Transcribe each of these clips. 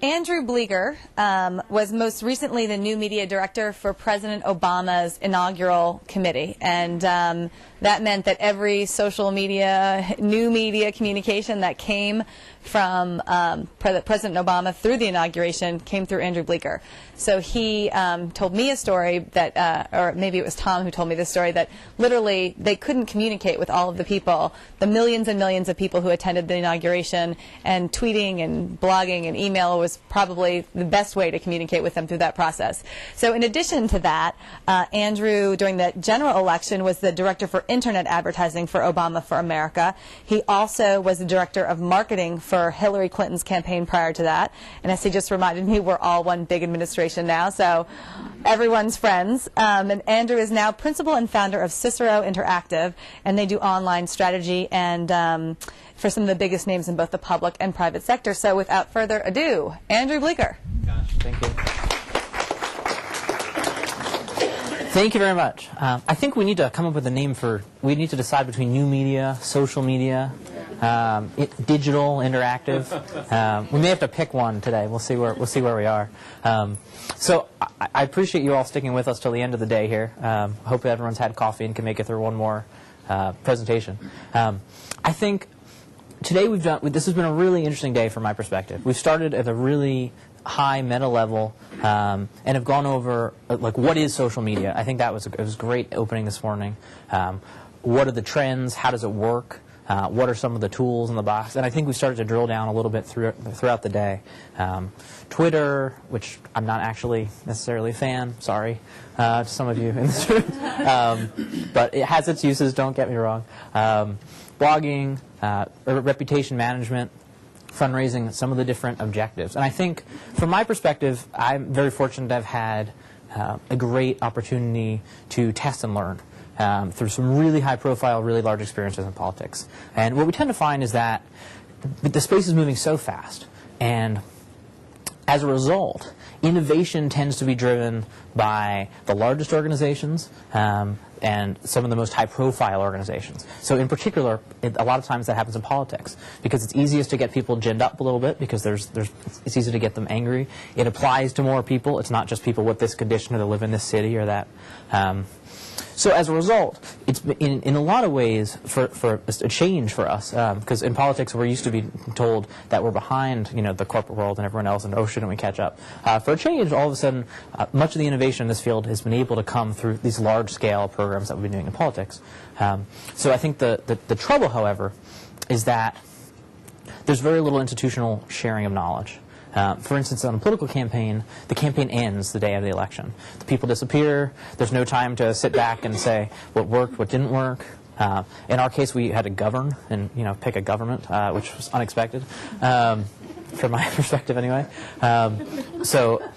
Andrew Bleeker was most recently the new media director for President Obama's inaugural committee, and that meant that every social media, new media communication that came from President Obama through the inauguration came through Andrew Bleeker. So he told me a story that, or maybe it was Tom who told me this story, that literally they couldn't communicate with all of the people, the millions and millions of people who attended the inauguration, and tweeting and blogging and email was probably the best way to communicate with them through that process. So in addition to that, Andrew, during the general election, was the director for internet advertising for Obama for America. He also was the director of marketing for Hillary Clinton's campaign prior to that. And as he just reminded me, we're all one big administration now, so everyone's friends. And Andrew is now principal and founder of Cicero Interactive, and they do online strategy and for some of the biggest names in both the public and private sector. So without further ado, Andrew Bleeker. Gosh, thank you. Thank you very much. I think we need to come up with a name we need to decide between new media, social media, digital, interactive. We may have to pick one today. We'll see where we are. So I appreciate you all sticking with us till the end of the day here. Hope everyone's had coffee and can make it through one more presentation. I think today this has been a really interesting day from my perspective. We've started at a really high meta level and have gone over like what is social media. I think it was great opening this morning. What are the trends? How does it work? What are some of the tools in the box? And I think we started to drill down a little bit throughout the day. Twitter, which I'm not actually necessarily a fan, sorry to some of you in this room, but it has its uses, don't get me wrong. Blogging, reputation management, fundraising, some of the different objectives. And I think from my perspective, I'm very fortunate to have had a great opportunity to test and learn through some really high-profile, really large experiences in politics. And what we tend to find is that the space is moving so fast, and as a result, innovation tends to be driven by the largest organizations and some of the most high-profile organizations. So in particular, a lot of times that happens in politics because it's easiest to get people ginned up a little bit because it's easy to get them angry. It applies to more people. It's not just people with this condition or that live in this city or that. So as a result, it's in a lot of ways for a change for us, because in politics we're used to be told that we're behind, the corporate world and everyone else, and oh, shouldn't we catch up? For a change, all of a sudden, much of the innovation in this field has been able to come through these large-scale programs that we've been doing in politics. So I think the trouble, however, is that there's very little institutional sharing of knowledge. For instance, on a political campaign, the campaign ends the day of the election. The people disappear. There's no time to sit back and say what worked, what didn't work. In our case, we had to govern and pick a government, which was unexpected, from my perspective anyway. So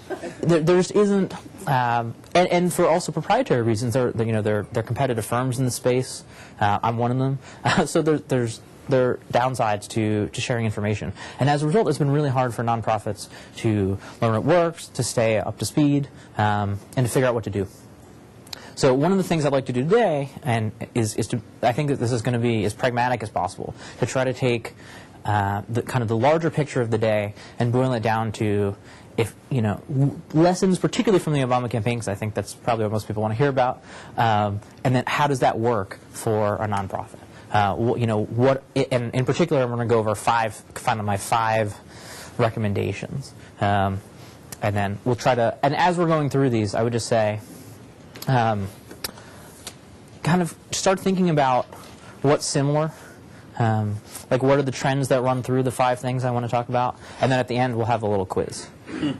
there just isn't, and for also proprietary reasons, they're competitive firms in the space. I'm one of them. So there are downsides to sharing information. And as a result, it's been really hard for nonprofits to learn what works, to stay up to speed, and to figure out what to do. So one of the things I'd like to do today I think that this is going to be as pragmatic as possible, to try to take the larger picture of the day and boil it down to lessons, particularly from the Obama campaign, because I think that's probably what most people want to hear about, and then how does that work for a nonprofit? And in particular, I'm going to go over my five recommendations, and then we'll try to. And as we're going through these, I would just say, kind of start thinking about what's similar, like what are the trends that run through the five things I want to talk about, and then at the end we'll have a little quiz.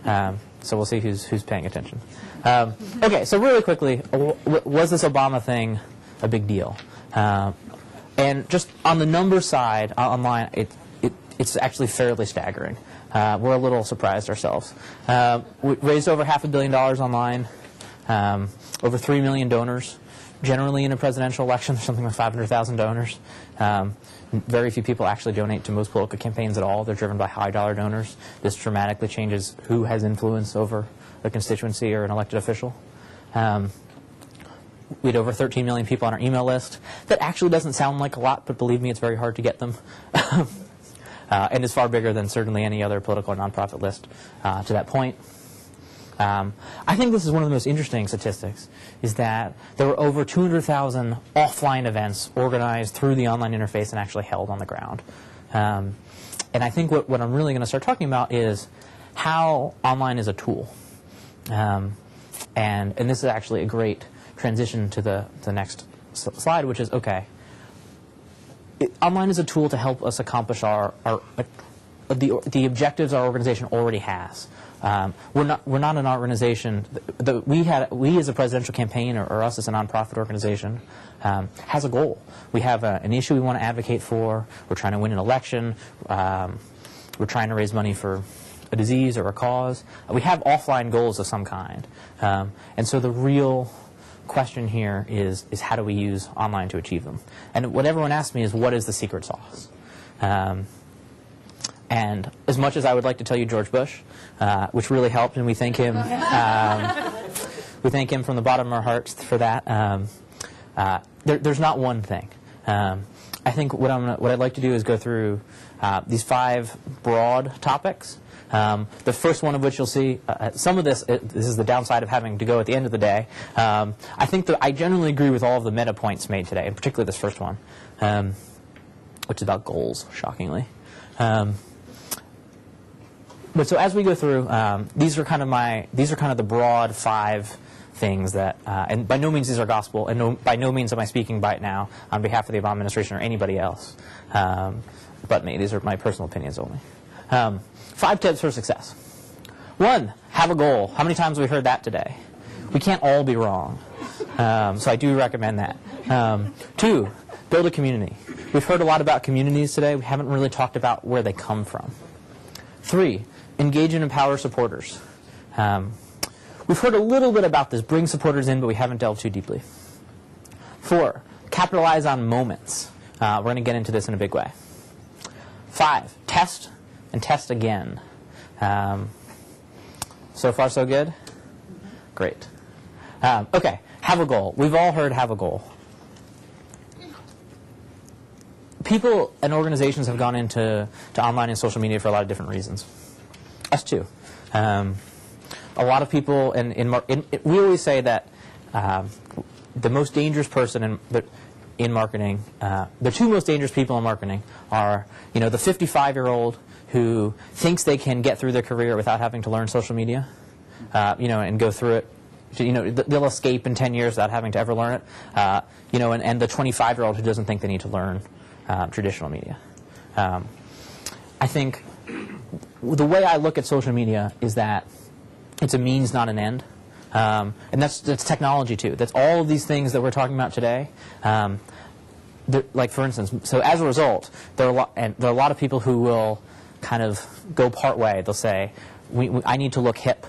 So we'll see who's paying attention. Okay, so really quickly, was this Obama thing a big deal? And just on the number side, online, it's actually fairly staggering. We're a little surprised ourselves. We raised over $500 million online, over 3 million donors. Generally, in a presidential election, there's something like 500,000 donors. Very few people actually donate to most political campaigns at all. They're driven by high-dollar donors. This dramatically changes who has influence over a constituency or an elected official. We had over 13 million people on our email list. That actually doesn't sound like a lot, but believe me, it's very hard to get them. and is far bigger than certainly any other political or nonprofit list to that point. I think this is one of the most interesting statistics, is that there were over 200,000 offline events organized through the online interface and actually held on the ground. And I think what I'm really going to start talking about is how online is a tool. And this is actually a great transition to the next slide, which is, okay, online is a tool to help us accomplish the objectives our organization already has. We're not an organization. We as a presidential campaign, or us as a nonprofit organization, has a goal. We have an issue we want to advocate for. We're trying to win an election. We're trying to raise money for a disease or a cause. We have offline goals of some kind. And so the real question here is how do we use online to achieve them? And what everyone asks me is, what is the secret sauce? And as much as I would like to tell you George Bush, which really helped, and we thank him, from the bottom of our hearts for that. There's not one thing. I think what I'd like to do is go through these 5 broad topics. The first one of which you'll see, some of this is the downside of having to go at the end of the day. I think that I generally agree with all of the meta points made today, and particularly this first one, which is about goals, shockingly. But so as we go through, these are kind of the broad 5 things that, and by no means these are gospel, and by no means am I speaking by it now on behalf of the Obama administration or anybody else, but me. These are my personal opinions only. 5 tips for success. 1, have a goal. How many times have we heard that today? We can't all be wrong, so I do recommend that. 2, build a community. We've heard a lot about communities today. We haven't really talked about where they come from. 3, engage and empower supporters. We've heard a little bit about this, bring supporters in, but we haven't delved too deeply. 4, capitalize on moments. We're going to get into this in a big way. 5, test and test again. So far, so good? Great. Okay, have a goal. We've all heard have a goal. People and organizations have gone into online and social media for a lot of different reasons. Us too. A lot of people, we always say that the most dangerous person in marketing, the 2 most dangerous people in marketing are, the 55-year-old who thinks they can get through their career without having to learn social media, and go through it. They'll escape in 10 years without having to ever learn it. And the 25-year-old who doesn't think they need to learn traditional media. I think the way I look at social media is that it's a means, not an end. And that's technology, too. That's all of these things that we're talking about today. Like, for instance, so as a result, there are a lot of people who will kind of go part way. They'll say, I need to look hip,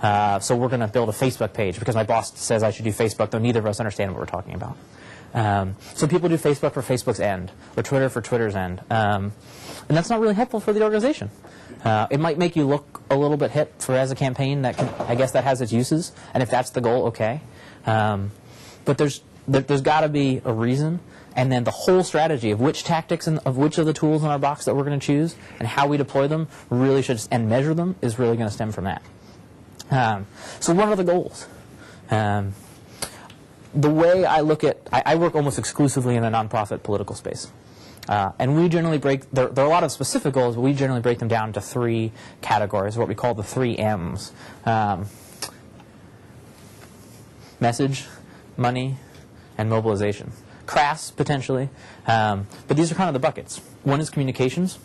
so we're going to build a Facebook page because my boss says I should do Facebook, though neither of us understand what we're talking about. So people do Facebook for Facebook's end, or Twitter for Twitter's end. And that's not really helpful for the organization. It might make you look a little bit hip as a campaign. I guess that has its uses, and if that's the goal, okay. But there's got to be a reason, and then the whole strategy of which tactics and of which of the tools in our box that we're going to choose and how we deploy them really should, and measure them, is really going to stem from that. So what are the goals? The way I look at, I work almost exclusively in the nonprofit political space. And we generally there are a lot of specific goals, but we generally break them down to 3 categories, what we call the 3 M's. Message, money, and mobilization. Crass, potentially, but these are kind of the buckets. 1 is communications.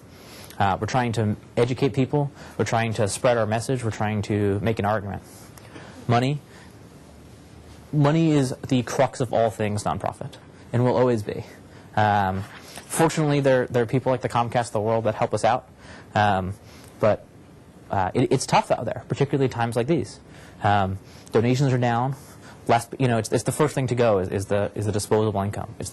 We're trying to educate people. We're trying to spread our message. We're trying to make an argument. Money. Money is the crux of all things nonprofit, and will always be. Fortunately, there are people like the Comcast of the world that help us out, but it's tough out there, particularly times like these. Donations are down. It's the first thing to go is the disposable income. It's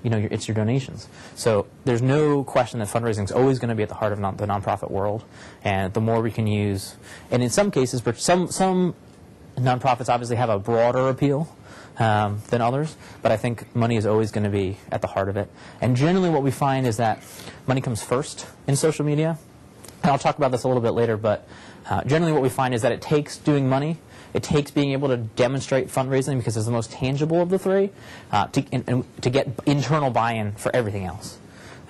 it's your donations. So there's no question that fundraising is always going to be at the heart of the nonprofit world, and the more we can use, and in some cases, some nonprofits obviously have a broader appeal. than others, but I think money is always going to be at the heart of it. And generally what we find is that money comes first in social media. And I'll talk about this a little bit later, but generally what we find is that it takes doing money, it takes being able to demonstrate fundraising, because it's the most tangible of the three, to get internal buy-in for everything else.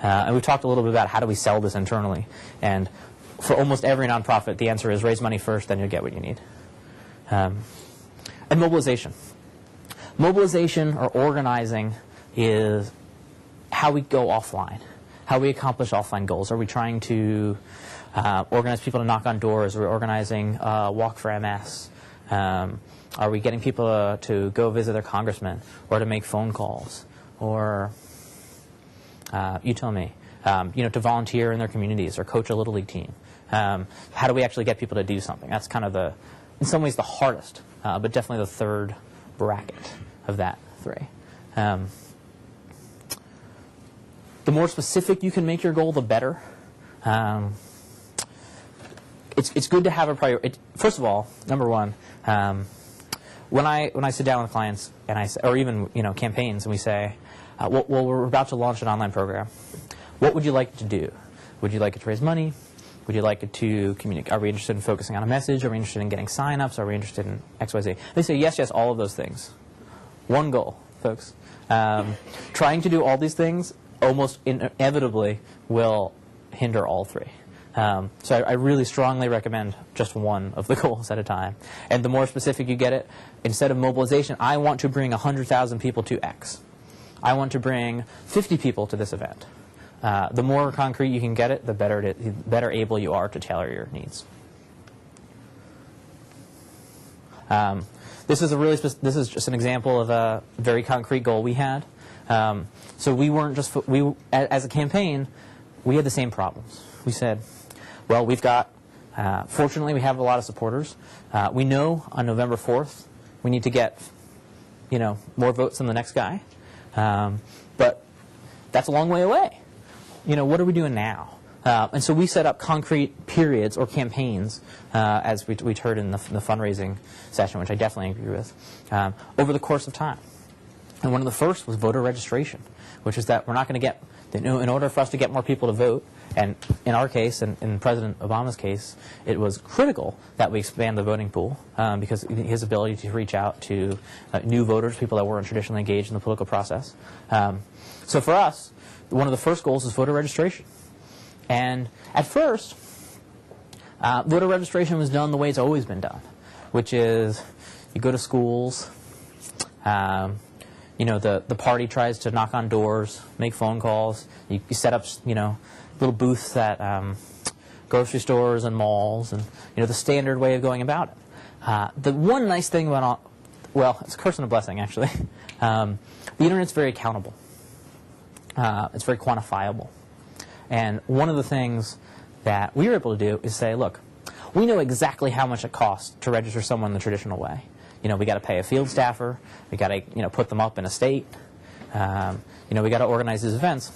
And we've talked a little bit about how do we sell this internally. And for almost every nonprofit, the answer is raise money first, then you'll get what you need. And mobilization. Mobilization or organizing is how we go offline, how we accomplish offline goals. Are we trying to organize people to knock on doors? Are we organizing Walk for MS? Are we getting people to go visit their congressman, or to make phone calls, or you tell me, to volunteer in their communities or coach a Little League team? How do we actually get people to do something? That's kind of in some ways the hardest, but definitely the third bracket of that three. The more specific you can make your goal, the better. It's good to have a priority. First of all, number one, when I sit down with clients and or even campaigns, and we say, well, we're about to launch an online program. What would you like to do? Would you like it to raise money? Would you like it to communicate? Are we interested in focusing on a message? Are we interested in getting sign-ups? Are we interested in X, Y, Z? They say yes, yes, all of those things. One goal, folks. Trying to do all these things almost inevitably will hinder all three. So I really strongly recommend just one of the goals at a time. And the more specific you get it, instead of mobilization, I want to bring 100,000 people to X. I want to bring 50 people to this event. The more concrete you can get it, the better able you are to tailor your needs. This is just an example of a very concrete goal we had. So we weren't just as a campaign, we had the same problems. We said, well, we've got fortunately we have a lot of supporters. We know on November 4th we need to get more votes than the next guy, but that's a long way away. What are we doing now? And so we set up concrete periods or campaigns, as we heard in the fundraising session, which I definitely agree with, over the course of time. And one of the first was voter registration, which is that we're not going to get, in order for us to get more people to vote, and in our case, and in President Obama's case, it was critical that we expand the voting pool, because his ability to reach out to new voters, people that weren't traditionally engaged in the political process. So for us, one of the first goals is voter registration. And at first, voter registration was done the way it's always been done, which is you go to schools, the party tries to knock on doors, make phone calls, you set up, little booths at grocery stores and malls, and, the standard way of going about it. The one nice thing about, it's a curse and a blessing, actually. The Internet's very accountable. It's very quantifiable. And one of the things that we were able to do is say, look, we know exactly how much it costs to register someone the traditional way. We got to pay a field staffer. We got to, put them up in a state. We got to organize these events.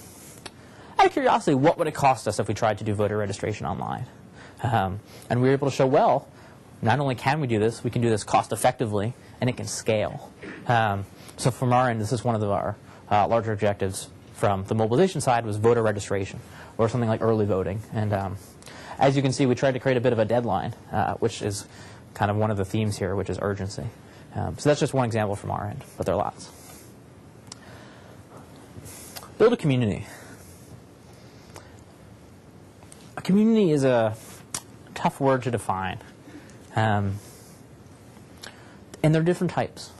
Out of curiosity, what would it cost us if we tried to do voter registration online? And we were able to show, well, not only can we do this, we can do this cost effectively, and it can scale. So from our end, this is one of our larger objectives from the mobilization side was voter registration, or something like early voting. And as you can see, we tried to create a bit of a deadline, which is kind of one of the themes here, which is urgency. So that's just one example from our end, but there are lots. Build a community. A community is a tough word to define. And there are different types.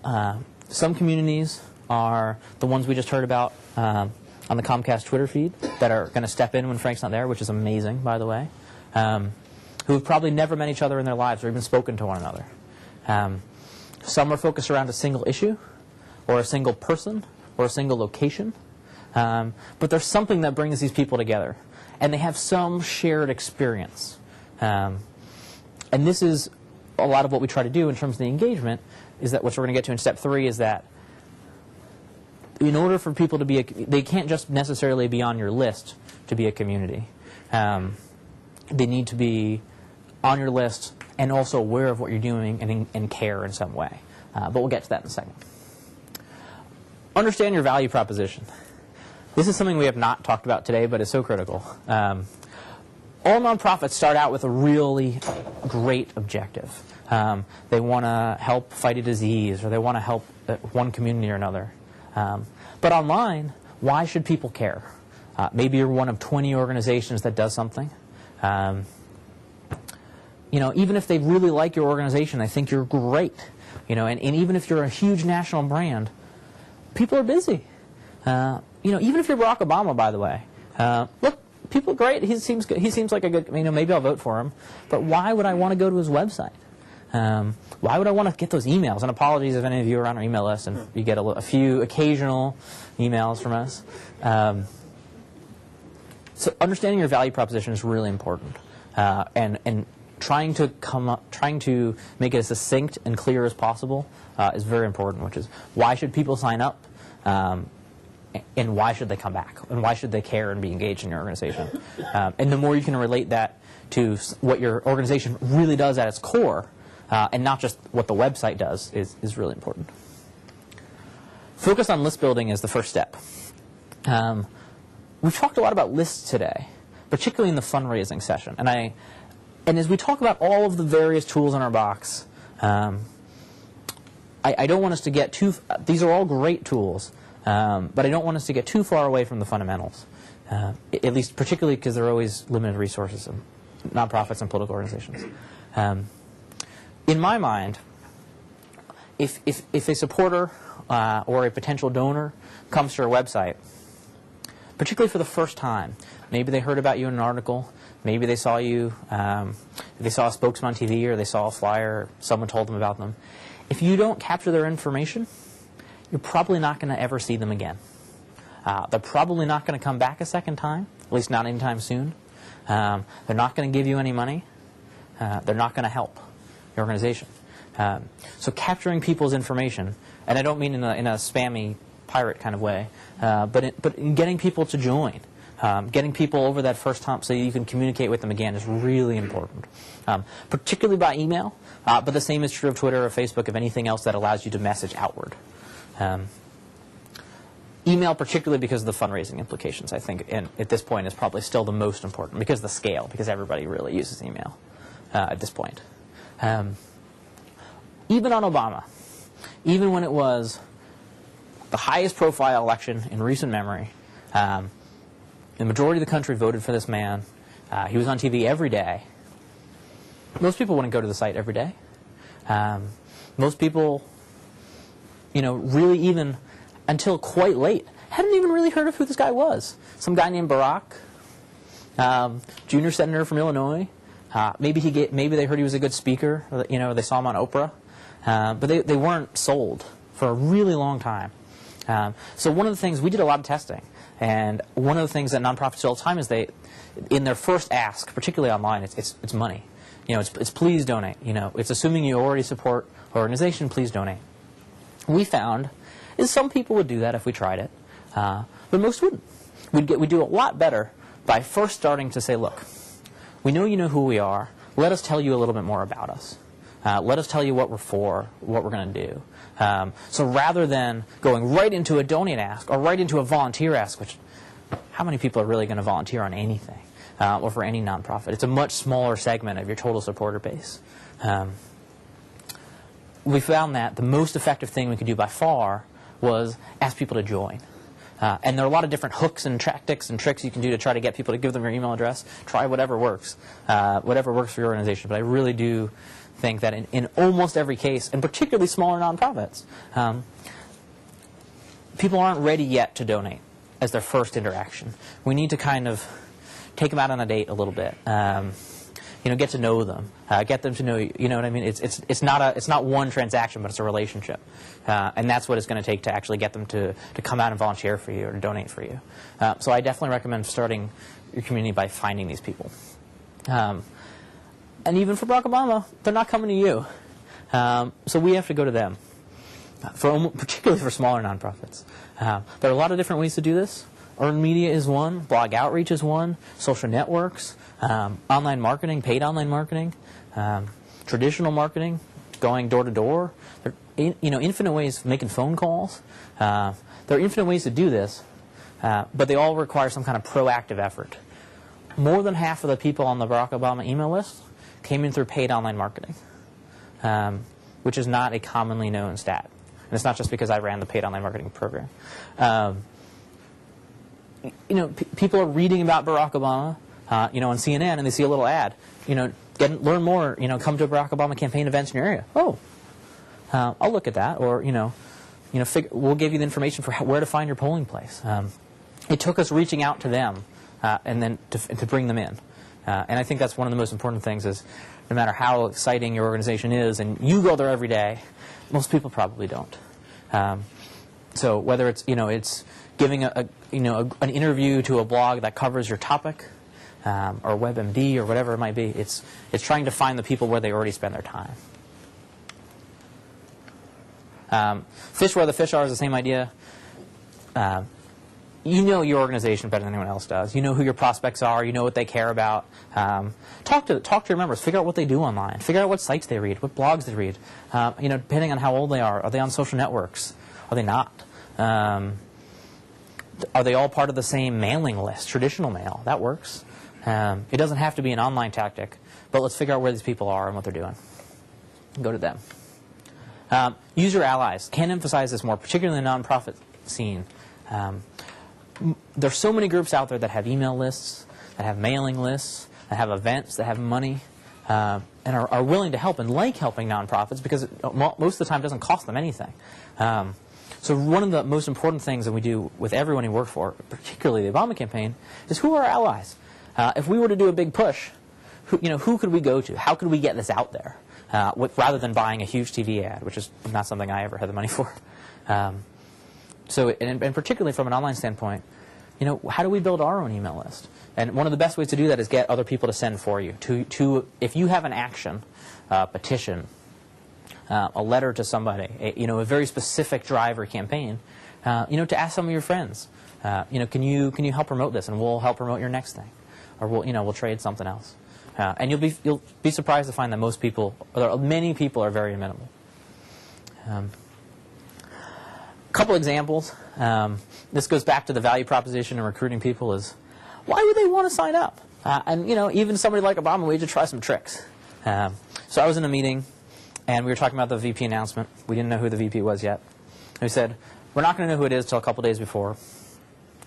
Some communities are the ones we just heard about on the Comcast Twitter feed that are going to step in when Frank's not there, which is amazing, by the way, who have probably never met each other in their lives or even spoken to one another. Some are focused around a single issue or a single person or a single location. But there's something that brings these people together, and they have some shared experience. And this is a lot of what we try to do in terms of the engagement, is that what we're going to get to in step 3 is that in order for people to be they can't just necessarily be on your list to be a community. They need to be on your list and also aware of what you're doing and care in some way. but we'll get to that in a second. Understand your value proposition. This is something we have not talked about today, but is so critical. All nonprofits start out with a really great objective. They want to help fight a disease, or they want to help one community or another. But online, why should people care? Maybe you're one of 20 organizations that does something. Even if they really like your organization, they think you're great. And even if you're a huge national brand, people are busy. Even if you're Barack Obama, by the way. Look, people are great. He seems good. He seems like a good, maybe I'll vote for him. But why would I want to go to his website? Why would I want to get those emails? And apologies if any of you are on our email list and you get a few occasional emails from us. So understanding your value proposition is really important. And trying to make it as succinct and clear as possible is very important, which is why should people sign up? And why should they come back? And why should they care and be engaged in your organization? And the more you can relate that to what your organization really does at its core, and not just what the website does, is really important. Focus on list building is the first step. We've talked a lot about lists today, particularly in the fundraising session. And as we talk about all of the various tools in our box, I don't want us to get too... These are all great tools. But I don't want us to get too far away from the fundamentals, at least particularly because there are always limited resources in nonprofits and political organizations. In my mind, if a supporter or a potential donor comes to our website, particularly for the first time, maybe they heard about you in an article, maybe they saw you, they saw a spokesman on TV, or they saw a flyer, or someone told them about them. If you don't capture their information, you're probably not going to ever see them again. They're probably not going to come back a second time, at least not anytime soon. They're not going to give you any money. They're not going to help your organization. So capturing people's information, and I don't mean in a spammy pirate kind of way, but in getting people to join, getting people over that first hump so you can communicate with them again is really important, particularly by email, but the same is true of Twitter or Facebook, of anything else that allows you to message outward. Email, particularly because of the fundraising implications, I think, and at this point is probably still the most important because of the scale, because everybody really uses email at this point. Even on Obama, even when it was the highest profile election in recent memory, the majority of the country voted for this man. He was on TV every day. Most people wouldn't go to the site every day. Most people, really even until quite late, hadn't even really heard of who this guy was. Some guy named Barack, junior senator from Illinois. Maybe they heard he was a good speaker. They saw him on Oprah, but they weren't sold for a really long time. So one of the things, we did a lot of testing, and one of the things that nonprofits do all the time is in their first ask, particularly online, it's money. It's please donate. It's assuming you already support our organization, please donate. We found is some people would do that if we tried it, but most wouldn't. We'd do a lot better by first starting to say, look, we know you know who we are. Let us tell you a little bit more about us. Let us tell you what we're for, what we're going to do. So rather than going right into a donate ask or right into a volunteer ask, which how many people are really going to volunteer on anything or for any nonprofit? It's a much smaller segment of your total supporter base. We found that the most effective thing we could do by far was ask people to join. And there are a lot of different hooks and tactics and tricks you can do to try to get people to give them your email address. Try whatever works for your organization. But I really do think that in almost every case, and particularly smaller nonprofits, people aren't ready yet to donate as their first interaction. We need to kind of take them out on a date a little bit. Get to know them, get them to know you. You know what I mean? It's not one transaction, but it's a relationship, and that's what it's going to take to actually get them to come out and volunteer for you or to donate for you. So I definitely recommend starting your community by finding these people. And even for Barack Obama, they're not coming to you, so we have to go to them. Particularly for smaller nonprofits, there are a lot of different ways to do this. Earned media is one, blog outreach is one, social networks, online marketing, paid online marketing, traditional marketing, going door to door. infinite ways of making phone calls. There are infinite ways to do this, but they all require some kind of proactive effort. More than half of the people on the Barack Obama email list came in through paid online marketing, which is not a commonly known stat. And it's not just because I ran the paid online marketing program. People are reading about Barack Obama, on CNN, and they see a little ad. Learn more. Come to Barack Obama campaign events in your area. Oh, I'll look at that. Or we'll give you the information for where to find your polling place. It took us reaching out to them and then to bring them in. And I think that's one of the most important things is no matter how exciting your organization is, and you go there every day, most people probably don't. So whether it's giving an interview to a blog that covers your topic, or WebMD or whatever it might be, it's trying to find the people where they already spend their time. Fish where the fish are is the same idea. You know your organization better than anyone else does. You know who your prospects are. You know what they care about. Talk to your members. Figure out what they do online. Figure out what sites they read, what blogs they read. Depending on how old they are they on social networks? Are they not? Are they all part of the same mailing list, traditional mail? That works. It doesn't have to be an online tactic, but let's figure out where these people are and what they're doing. Go to them. Use your allies. Can't emphasize this more, particularly in the nonprofit scene. There's so many groups out there that have email lists, that have mailing lists, that have events, that have money, and are willing to help and like helping nonprofits because most of the time it doesn't cost them anything. So one of the most important things that we do with everyone we work for, particularly the Obama campaign, is who are our allies? If we were to do a big push, who could we go to? How could we get this out there? Rather than buying a huge TV ad, which is not something I ever had the money for. And particularly from an online standpoint, how do we build our own email list? And one of the best ways to do that is get other people to send for you. If you have an action, petition, a letter to somebody, a very specific drive or campaign, to ask some of your friends, can you help promote this, and we'll help promote your next thing, or we'll trade something else. And you'll be surprised to find that many people are very amenable. Couple examples. This goes back to the value proposition and recruiting people is, why would they want to sign up? And even somebody like Obama, we had to try some tricks. So I was in a meeting, and we were talking about the VP announcement. We didn't know who the VP was yet. And we said, we're not going to know who it is until a couple days before.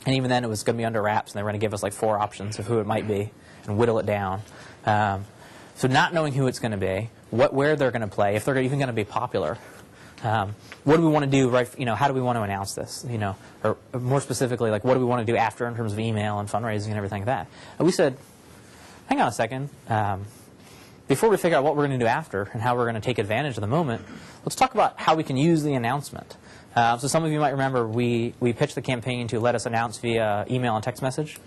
And even then, it was going to be under wraps, and they were going to give us like 4 options of who it might be and whittle it down. So not knowing who it's going to be, where they're going to play, if they're even going to be popular. What do we want to do? Right? How do we want to announce this? Or more specifically, what do we want to do after in terms of email and fundraising and everything like that? And we said, hang on a second. Before we figure out what we're going to do after and how we're going to take advantage of the moment, let's talk about how we can use the announcement. So some of you might remember we pitched the campaign to let us announce via email and text message,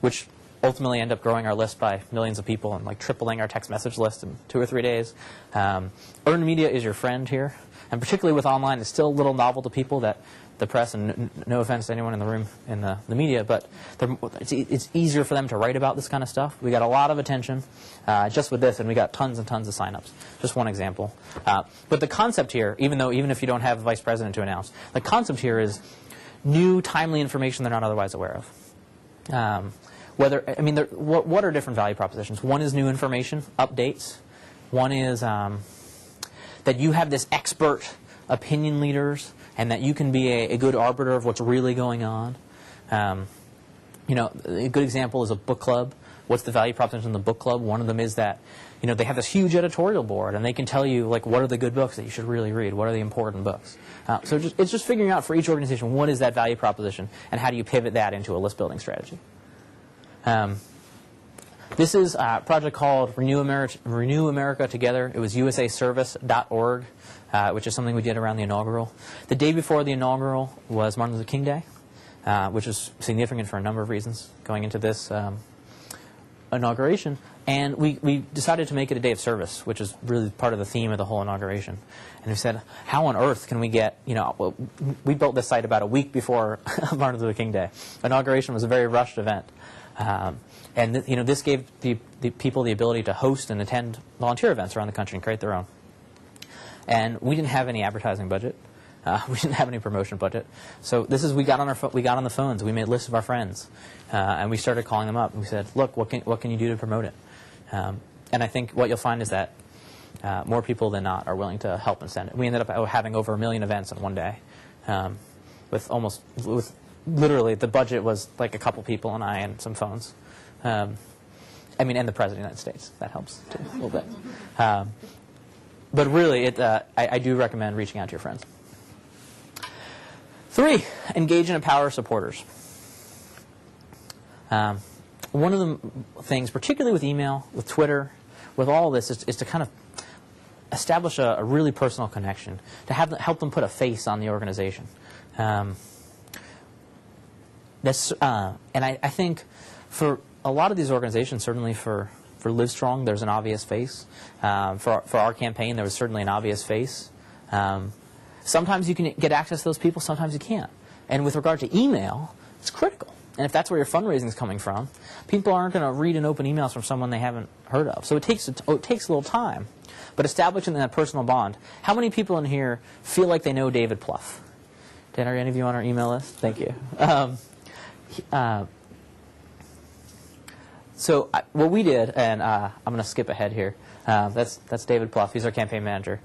which ultimately end up growing our list by millions of people and tripling our text message list in 2 or 3 days. Earned media is your friend here, and particularly with online, it's still a little novel to people that the press, and no offense to anyone in the room in the media, but it's easier for them to write about this kind of stuff. We got a lot of attention just with this, and we got tons and tons of signups. Just one example. But the concept here, even if you don't have a vice president to announce, the concept here is new, timely information they're not otherwise aware of. What are different value propositions? One is new information, updates. One is that you have this expert opinion leaders, and that you can be a good arbiter of what's really going on. A good example is a book club. What's the value proposition in the book club? One of them is that they have this huge editorial board, and they can tell you what are the good books that you should really read. What are the important books? So it's just figuring out for each organization what is that value proposition, and how do you pivot that into a list building strategy. This is a project called Renew America Together. It was usaservice.org, which is something we did around the inaugural. The day before the inaugural was Martin Luther King Day, which is significant for a number of reasons going into this inauguration. And we decided to make it a day of service, which is really part of the theme of the whole inauguration. And we said, how on earth can we get, we built this site about a week before Martin Luther King Day. Inauguration was a very rushed event. And this gave the people the ability to host and attend volunteer events around the country and create their own. and we didn't have any advertising budget. We didn't have any promotion budget. So this is we got on the phones. We made lists of our friends, and we started calling them up. And we said, "Look, what can you do to promote it?" And I think what you'll find is that more people than not are willing to help and send it. We ended up having over 1 million events in one day, with literally the budget was like a couple people and I and some phones. And the President of the United States. That helps too, a little bit. But really, I do recommend reaching out to your friends. 3, engage and empower supporters. One of the things, particularly with email, with Twitter, with all of this, is to kind of establish a really personal connection, to help them put a face on the organization. And I think for a lot of these organizations, certainly for Livestrong, there's an obvious face. For our campaign, there was certainly an obvious face. Sometimes you can get access to those people, sometimes you can't. And with regard to email, it's critical. And if that's where your fundraising is coming from, people aren't going to read and open emails from someone they haven't heard of. So it takes a little time. But establishing that personal bond. How many people in here feel like they know David Plouffe? Are any of you on our email list? Thank you. So what we did, and I'm going to skip ahead here. That's David Plouffe. He's our campaign manager.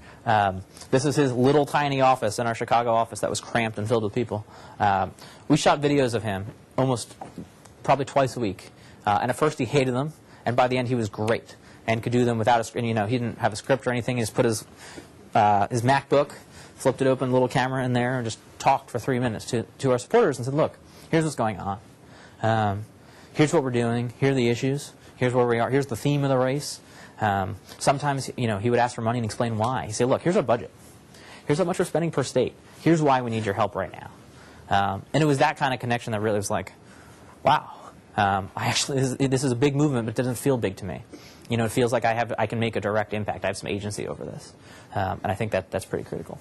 This is his little tiny office in our Chicago office that was cramped and filled with people. We shot videos of him probably twice a week. And at first he hated them, and by the end he was great and could do them without a script. He didn't have a script or anything. He just put his MacBook, flipped it open, little camera in there, and just talked for 3 minutes to our supporters and said, "Look, here's what's going on. Here's what we're doing. Here are the issues. Here's where we are. Here's the theme of the race." Sometimes, he would ask for money and explain why. He'd say, "Look, here's our budget. Here's how much we're spending per state. Here's why we need your help right now." And it was that kind of connection that really was like, wow. This is a big movement, but it doesn't feel big to me. It feels like I can make a direct impact. I have some agency over this. And I think that's pretty critical.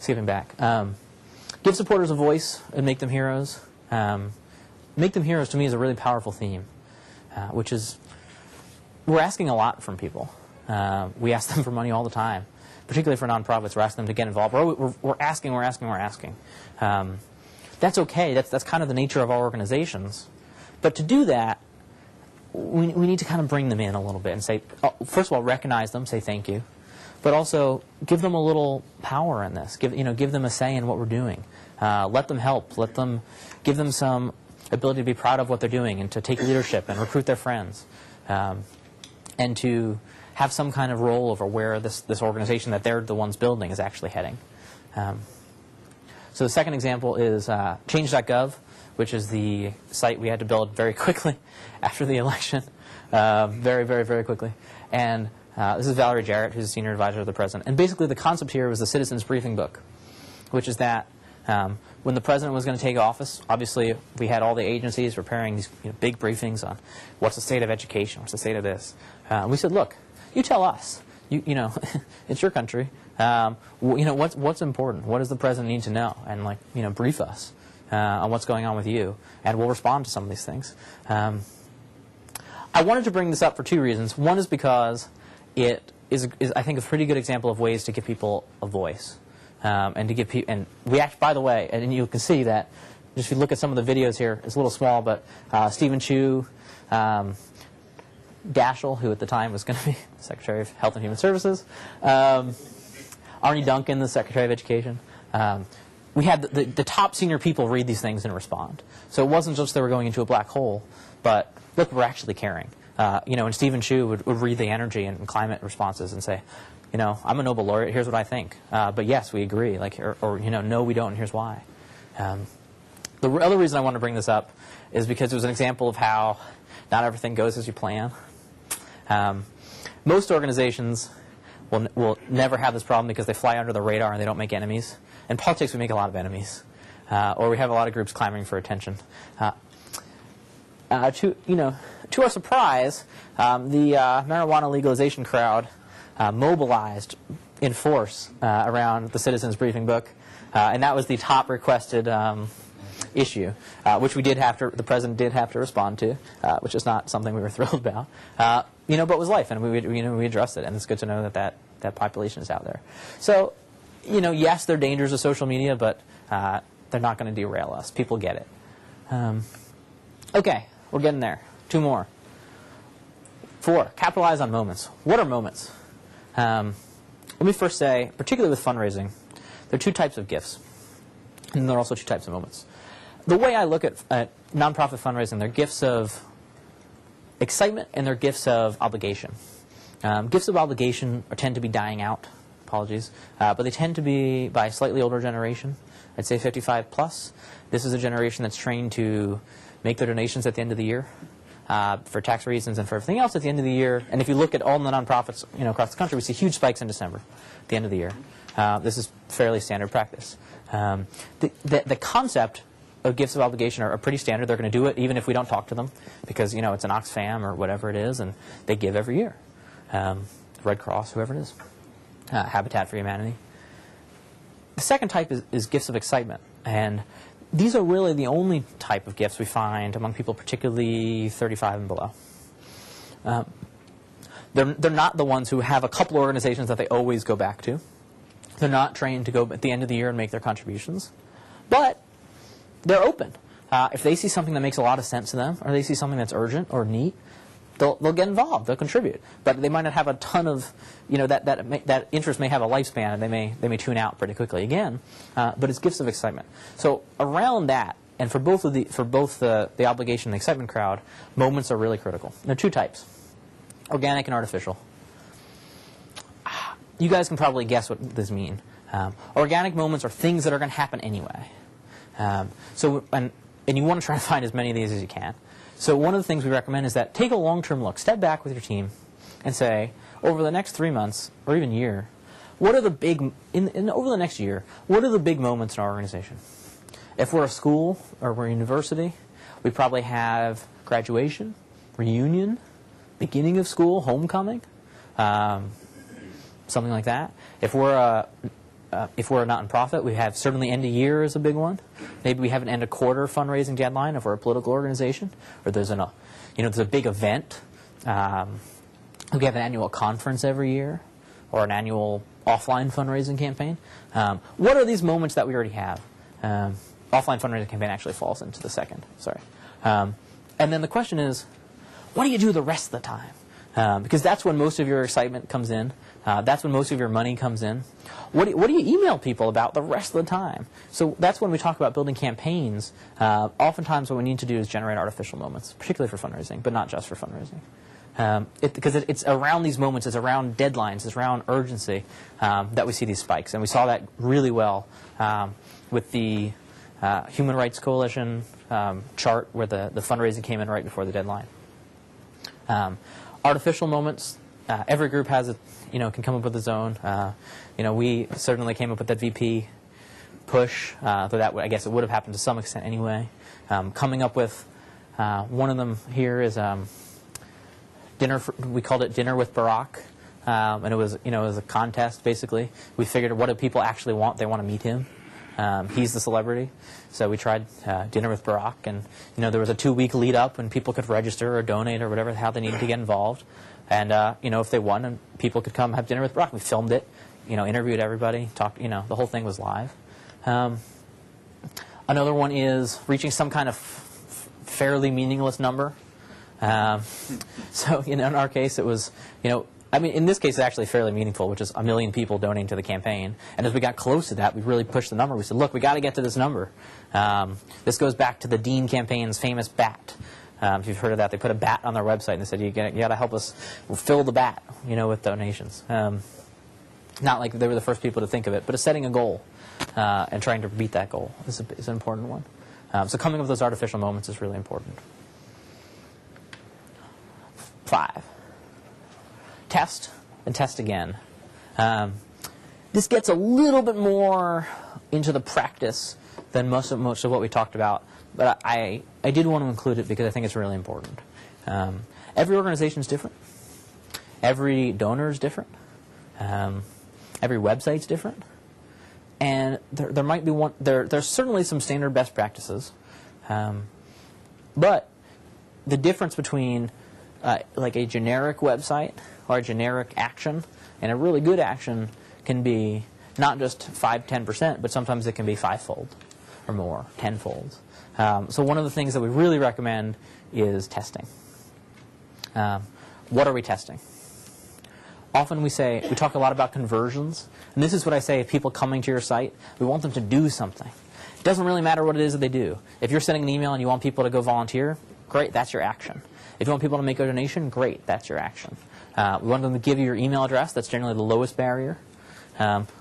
Skipping back. Give supporters a voice and make them heroes. Make them heroes to me is a really powerful theme, which is we're asking a lot from people. We ask them for money all the time, particularly for nonprofits. We're asking them to get involved. We're asking. That's okay. That's kind of the nature of our organizations. But to do that, we need to kind of bring them in a little bit and say, first of all, recognize them, say thank you, but also give them a little power in this. Give them a say in what we're doing. Let them help. Give them some ability to be proud of what they're doing and to take leadership and recruit their friends, and to have some kind of role over where this organization that they're the ones building is actually heading. So the second example is change.gov, which is the site we had to build very quickly after the election, very, very, very quickly. And this is Valerie Jarrett, who's a senior advisor of the president. And basically the concept here was the Citizens Briefing Book, which is that when the president was going to take office, obviously we had all the agencies preparing these big briefings on what's the state of education, what's the state of this. We said, look, you tell us. It's your country. What's important? What does the president need to know? And brief us on what's going on with you, and we'll respond to some of these things. I wanted to bring this up for 2 reasons. One is because it is I think, a pretty good example of ways to give people a voice, and to give people. And we act, by the way, and you can see that just if you look at some of the videos here, it's a little small, but Stephen Chu. Daschle, who at the time was going to be Secretary of Health and Human Services, Arnie Duncan, the Secretary of Education. We had the top senior people read these things and respond. So it wasn't just they were going into a black hole, but look, we're actually caring. And Stephen Chu would read the energy and climate responses and say, I'm a Nobel laureate, here's what I think. But yes, we agree, or no, we don't, and here's why. The other reason I want to bring this up is because it was an example of how not everything goes as you plan. Most organizations will never have this problem because they fly under the radar and they don't make enemies. In politics, we make a lot of enemies, or we have a lot of groups clamoring for attention. To our surprise, the marijuana legalization crowd mobilized in force around the Citizens Briefing Book, and that was the top requested issue, which the president did have to respond to, which is not something we were thrilled about. But it was life, and we addressed it, and it's good to know that that population is out there. So, yes, there are dangers of social media, but they're not going to derail us. People get it. Okay, we're getting there. 2 more. 4, capitalize on moments. What are moments? Let me first say, particularly with fundraising, there are 2 types of gifts, and there are also 2 types of moments. The way I look at nonprofit fundraising, they're gifts of excitement and they're gifts of obligation. Gifts of obligation tend to be dying out, apologies, but they tend to be by a slightly older generation, I'd say 55 plus. This is a generation that's trained to make their donations at the end of the year for tax reasons and for everything else at the end of the year. And if you look at all the nonprofits across the country, we see huge spikes in December at the end of the year. This is fairly standard practice. The concept of gifts of obligation are pretty standard. They're going to do it even if we don't talk to them because, it's an Oxfam or whatever it is, and they give every year. Red Cross, whoever it is. Habitat for Humanity. The second type is gifts of excitement. And these are really the only type of gifts we find among people particularly 35 and below. They're not the ones who have a couple organizations that they always go back to. They're not trained to go at the end of the year and make their contributions. But they're open. If they see something that makes a lot of sense to them, or they see something that's urgent or neat, they'll get involved. They'll contribute. But they might not have a ton of, that interest may have a lifespan, and they may tune out pretty quickly again. But it's gifts of excitement. So around that, and for both the obligation and the excitement crowd, moments are really critical. There are 2 types: organic and artificial. You guys can probably guess what this means. Organic moments are things that are going to happen anyway. And you want to try to find as many of these as you can. So one of the things we recommend is that take a long-term look, step back with your team, and say, over the next 3 months or even year, what are the big over the next year? What are the big moments in our organization? If we're a school or we're a university, we probably have graduation, reunion, beginning of school, homecoming, something like that. If we're a not-for-profit, we have certainly end of year is a big one. Maybe we have an end of quarter fundraising deadline if we're a political organization, or there's a big event. We have an annual conference every year, or an annual offline fundraising campaign. What are these moments that we already have? Offline fundraising campaign actually falls into the second. Sorry. And then the question is, what do you do the rest of the time? Because that's when most of your excitement comes in. That's when most of your money comes in. What do you email people about the rest of the time? So that's when we talk about building campaigns. Oftentimes what we need to do is generate artificial moments, particularly for fundraising, but not just for fundraising. Because it's around these moments, it's around deadlines, it's around urgency that we see these spikes. And we saw that really well with the Human Rights Coalition chart where the fundraising came in right before the deadline. Artificial moments, every group has can come up with its own. We certainly came up with that VP push, though that I guess it would have happened to some extent anyway. Coming up with one of them here is dinner. We called it Dinner with Barack, and it was it was a contest basically. We figured what do people actually want? They want to meet him. He's the celebrity, so we tried Dinner with Barack, and there was a 2-week lead up when people could register or donate or whatever how they needed to get involved. And if they won, and people could come have dinner with Barack. We filmed it, interviewed everybody, talked. The whole thing was live. Another one is reaching some kind of fairly meaningless number. So in our case, it was in this case, it's actually fairly meaningful, which is 1 million people donating to the campaign. And as we got close to that, we really pushed the number. We said, look, we got to get to this number. This goes back to the Dean campaign's famous bat. If you've heard of that, they put a bat on their website and they said, you got to help us fill the bat, with donations. Not like they were the first people to think of it, but setting a goal and trying to beat that goal is an important one. So coming up with those artificial moments is really important. 5. Test and test again. This gets a little bit more into the practice than most of what we talked about. But I did want to include it because I think it's really important. Every organization is different. Every donor is different. Every website's different. And there might be one. There's certainly some standard best practices. But the difference between like a generic website or a generic action And a really good action can be not just 5–10%, but sometimes it can be 5-fold or more, 10-fold. So one of the things that we really recommend is testing. What are we testing? Often we talk a lot about conversions, and this is what I say if people coming to your site, we want them to do something. It doesn't really matter what it is that they do. If you're sending an email and you want people to go volunteer, great, that's your action. If you want people to make a donation, great, that's your action. We want them to give you your email address, that's generally the lowest barrier.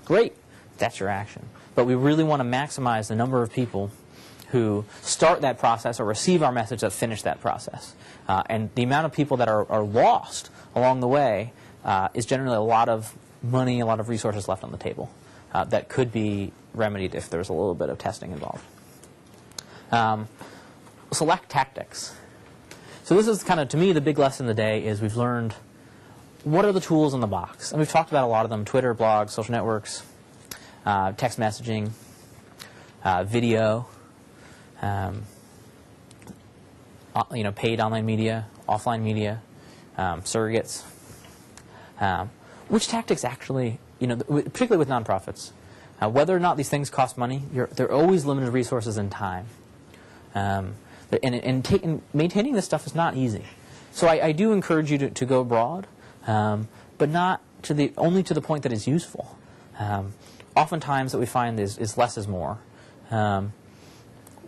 Great, that's your action. But we really want to maximize the number of people who start that process or receive our message that finish that process. And the amount of people that are lost along the way is generally a lot of money, a lot of resources left on the table that could be remedied if there's a little bit of testing involved. Select tactics. So this is kind of, to me, the big lesson of the day is we've learned what are the tools in the box. And we've talked about a lot of them: Twitter, blogs, social networks, text messaging, video, paid online media, offline media, surrogates. Which tactics actually, particularly with nonprofits, whether or not these things cost money, they're always limited resources and time. And maintaining this stuff is not easy. So I do encourage you to go broad, but not only to the point that is useful. Oftentimes what we find is less is more.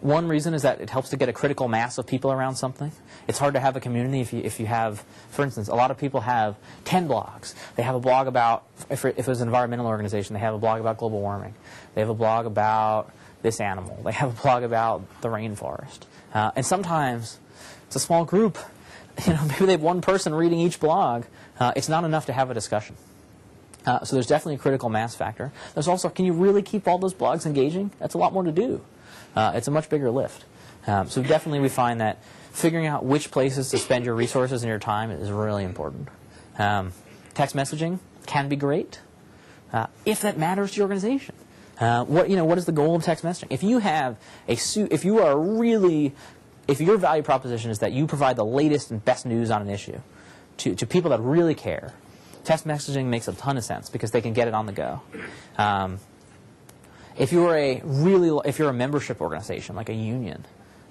One reason is that it helps to get a critical mass of people around something. It's hard to have a community if you have, for instance, a lot of people have 10 blogs. They have a blog about, if it was an environmental organization, they have a blog about global warming. They have a blog about this animal. They have a blog about the rainforest. And sometimes it's a small group. Maybe they have one person reading each blog. It's not enough to have a discussion. So there's definitely a critical mass factor. There's also, can you really keep all those blogs engaging? That's a lot more to do. It's a much bigger lift. So definitely we find that figuring out which places to spend your resources and your time is really important. Text messaging can be great if that matters to your organization. What is the goal of text messaging? If your value proposition is that you provide the latest and best news on an issue to people that really care, text messaging makes a ton of sense because they can get it on the go. If you're a membership organization like a union,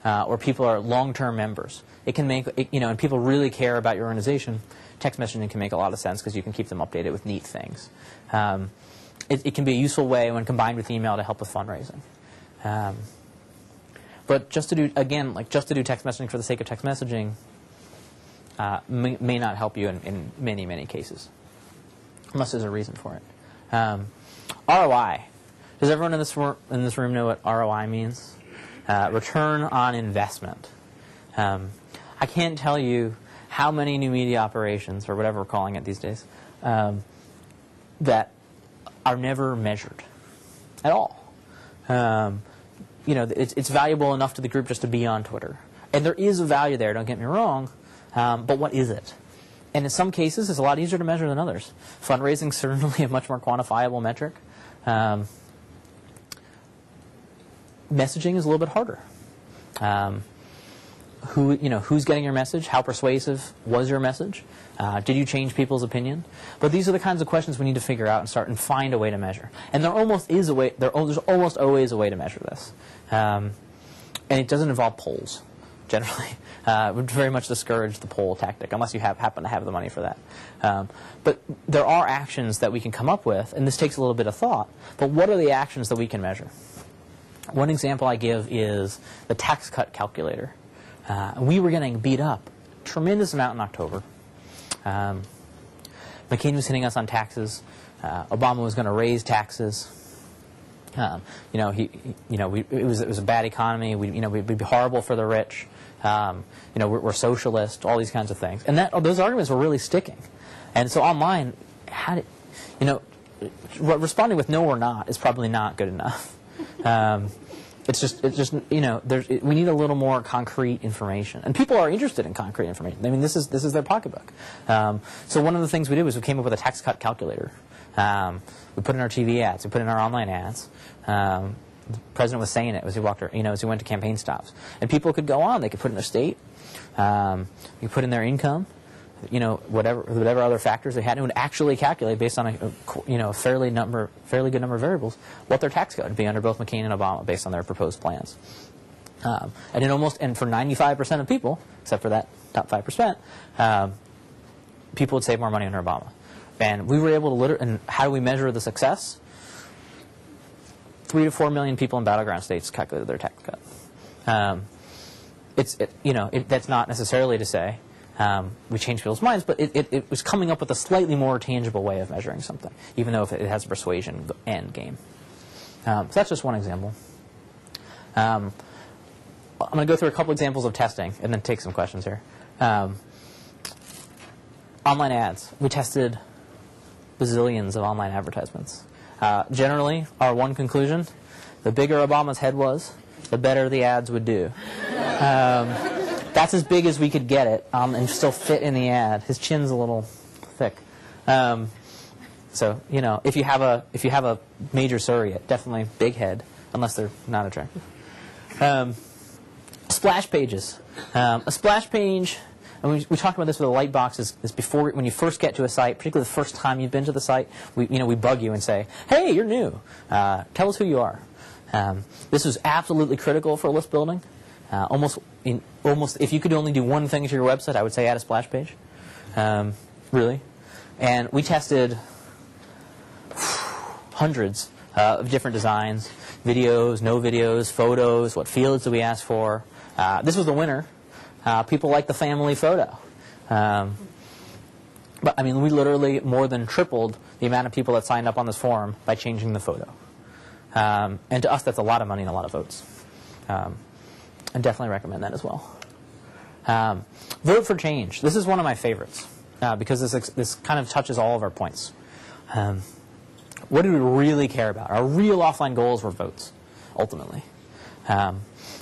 or people are long-term members, it can make and people really care about your organization. Text messaging can make a lot of sense because you can keep them updated with neat things. It can be a useful way when combined with email to help with fundraising. But just to do text messaging for the sake of text messaging may not help you in many, many cases, unless there's a reason for it. ROI. Does everyone in this room know what ROI means? Return on investment. I can't tell you how many new media operations, or whatever we're calling it these days, that are never measured at all. It's valuable enough to the group just to be on Twitter. And there is a value there, don't get me wrong, but what is it? And in some cases, it's a lot easier to measure than others. Fundraising is certainly a much more quantifiable metric. Messaging is a little bit harder. Who's getting your message? How persuasive was your message? Did you change people's opinion? But these are the kinds of questions we need to figure out and start and find a way to measure. And there almost is a way. There's almost always a way to measure this, and it doesn't involve polls. Generally, would very much discourage the poll tactic unless you happen to have the money for that. But there are actions that we can come up with, and this takes a little bit of thought. But what are the actions that we can measure? One example I give is the tax cut calculator. We were getting beat up a tremendous amount in October. McCain was hitting us on taxes. Obama was going to raise taxes. It was a bad economy. We'd be horrible for the rich. We're socialist. All these kinds of things, and those arguments were really sticking. And so online, responding with no or not is probably not good enough. We need a little more concrete information, and people are interested in concrete information. I mean, this is their pocketbook. So one of the things we did was we came up with a tax cut calculator. We put in our TV ads, we put in our online ads. The president was saying it as he walked, as he went to campaign stops, and people could go on. They could put in their state, you put in their income, whatever other factors they had, and would actually calculate based on a fairly good number of variables what their tax code would be under both McCain and Obama based on their proposed plans. And for 95% of people, except for that top 5%, people would save more money under Obama. And we were able to and how do we measure the success? 3 to 4 million people in battleground states calculated their tax cut. That's not necessarily to say we changed people's minds, but it was coming up with a slightly more tangible way of measuring something, even though it has a persuasion end game. So that's just one example. I'm going to go through a couple examples of testing and then take some questions here. Online ads. We tested bazillions of online advertisements. Generally, our one conclusion, the bigger Obama's head was, the better the ads would do. That's as big as we could get it and still fit in the ad. His chin's a little thick. So, if you have a major surrogate, definitely big head, unless they're not attractive. Splash pages. A splash page, and we talked about this with the light box, is before, when you first get to a site, particularly the first time you've been to the site, we bug you and say, hey, you're new. Tell us who you are. This was absolutely critical for list building. Almost, if you could only do one thing to your website, I would say add a splash page. Really. And we tested hundreds of different designs, videos, no videos, photos, what fields do we ask for. This was the winner. People like the family photo. But, I mean, we literally more than tripled the amount of people that signed up on this forum by changing the photo. And to us, that's a lot of money and a lot of votes. I definitely recommend that as well. Vote for change. This is one of my favorites because this kind of touches all of our points. What do we really care about? Our real offline goals were votes, ultimately.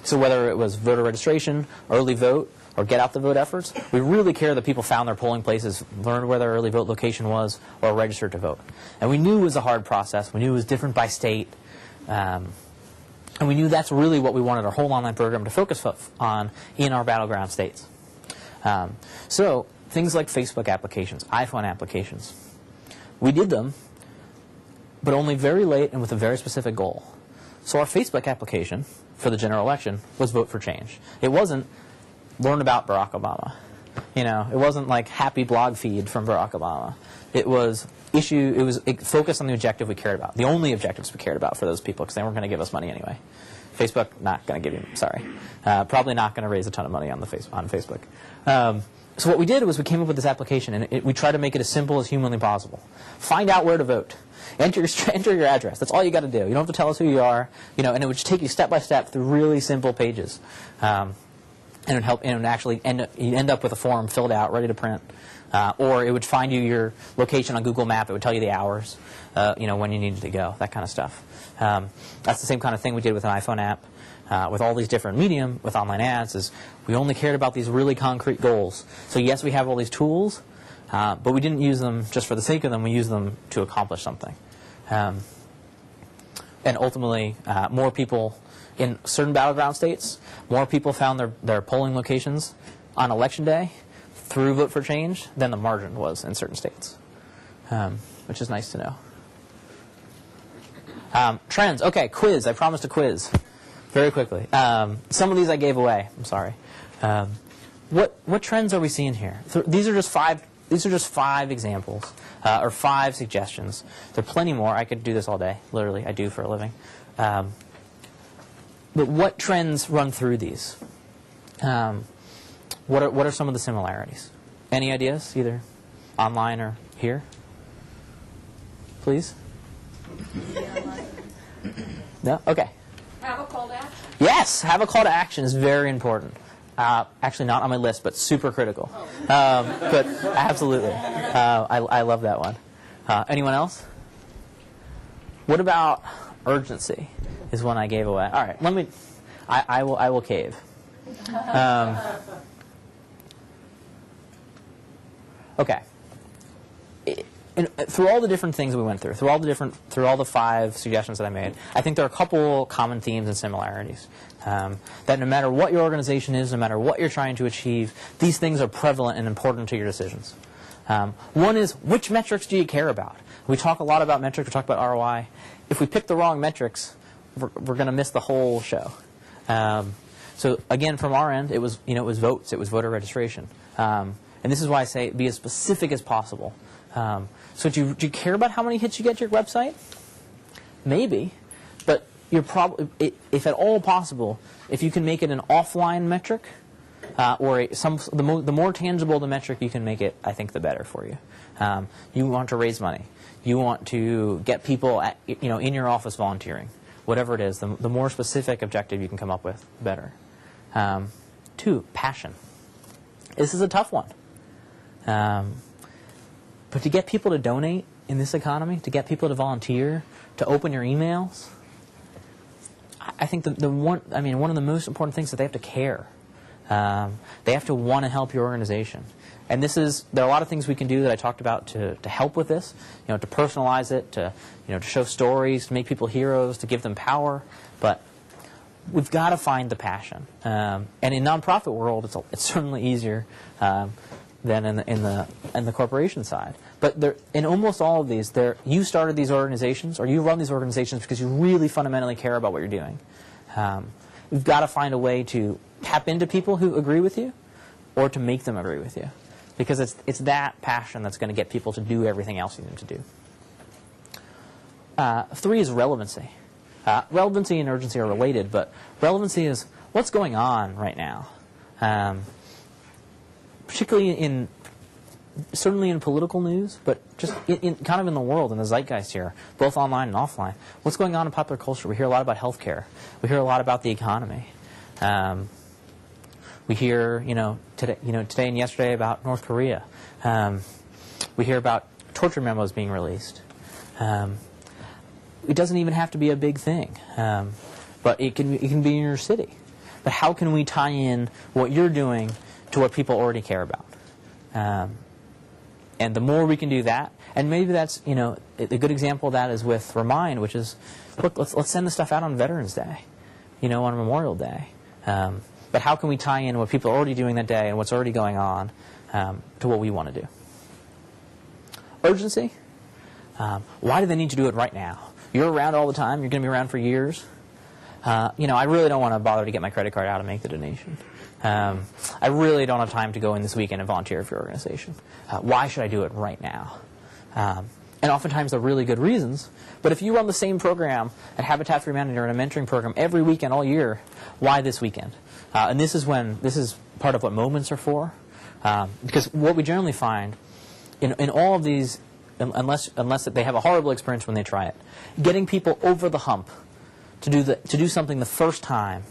So whether it was voter registration, early vote, or get out the vote efforts, we really care that people found their polling places, learned where their early vote location was, or registered to vote. And we knew it was a hard process. We knew it was different by state. And we knew that's really what we wanted our whole online program to focus on in our battleground states. So things like Facebook applications, iPhone applications. We did them, but only very late and with a very specific goal. So our Facebook application for the general election was vote for change. It wasn't learn about Barack Obama. It wasn't like happy blog feed from Barack Obama. It was focused on the objective we cared about, the only objectives we cared about for those people, because they weren't going to give us money anyway. Facebook, not going to give you, probably not going to raise a ton of money on Facebook. So what we did was we came up with this application, and we tried to make it as simple as humanly possible. Find out where to vote. Enter your address. That's all you got to do. You don't have to tell us who you are. And it would just take you step by step through really simple pages. And it would help, and it would actually end up with a form filled out, ready to print. Or it would find you your location on Google Map. It would tell you the hours, when you needed to go, that kind of stuff. That's the same kind of thing we did with an iPhone app. With all these different medium, with online ads, is we only cared about these really concrete goals. So yes, we have all these tools, but we didn't use them just for the sake of them. We used them to accomplish something. And ultimately, more people in certain battleground states, more people found their polling locations on Election Day through Vote for Change than the margin was in certain states, which is nice to know. Trends. Okay, quiz. I promised a quiz. Very quickly. Some of these I gave away. I'm sorry. What trends are we seeing here? These are just five examples or 5 suggestions. There are plenty more. I could do this all day. Literally, I do for a living. But what trends run through these? What are some of the similarities? Any ideas, either online or here? Please? No? Okay. Have a call to action? Yes, have a call to action is very important. Actually, not on my list, but super critical. But absolutely. I love that one. Anyone else? What about urgency is one I gave away. All right, I will cave. Okay. through all the different things we went through all the 5 suggestions that I made, I think there are a couple common themes and similarities. That no matter what your organization is, no matter what you're trying to achieve, these things are prevalent and important to your decisions. One is, which metrics do you care about? We talk a lot about metrics, we talk about ROI. If we pick the wrong metrics, we're going to miss the whole show. So again, from our end, it was votes, it was voter registration. And this is why I say be as specific as possible. So do you care about how many hits you get to your website? Maybe, but you're probably, if at all possible, if you can make it an offline metric, or the more tangible the metric you can make it, I think the better for you. You want to raise money. You want to get people in your office volunteering. Whatever it is, the more specific objective you can come up with, the better. 2, passion. This is a tough one. But to get people to donate in this economy, to get people to volunteer, to open your emails, I think one of the most important things is that they have to care. They have to want to help your organization. And there are a lot of things we can do that I talked about to help with this, to personalize it, to show stories, to make people heroes, to give them power. But we've got to find the passion. And in nonprofit world, it's certainly easier than in the corporation side. But in almost all of these, you started these organizations, or you run these organizations because you really fundamentally care about what you're doing. We've got to find a way to tap into people who agree with you, or to make them agree with you, because it's that passion that's going to get people to do everything else you need them to do. 3 is relevancy. Relevancy and urgency are related, but relevancy is what's going on right now, particularly certainly in political news, but just kind of in the world, in the zeitgeist here, both online and offline. What's going on in popular culture? We hear a lot about healthcare. We hear a lot about the economy. We hear, today and yesterday about North Korea. We hear about torture memos being released. It doesn't even have to be a big thing, but it can be in your city. But how can we tie in what you're doing to what people already care about? And the more we can do that, and maybe that's, a good example of that is with Remind, which is, look, let's send the stuff out on Veterans Day, on Memorial Day. But how can we tie in what people are already doing that day and what's already going on to what we want to do? Urgency. Why do they need to do it right now? You're around all the time. You're going to be around for years. I really don't want to bother to get my credit card out and make the donation. I really don't have time to go in this weekend and volunteer for your organization. Why should I do it right now? And oftentimes they're really good reasons. But if you run the same program at Habitat for Humanity or in a mentoring program every weekend all year, why this weekend? And this is part of what moments are for. Because what we generally find in all of these, unless they have a horrible experience when they try it, getting people over the hump to do something the first time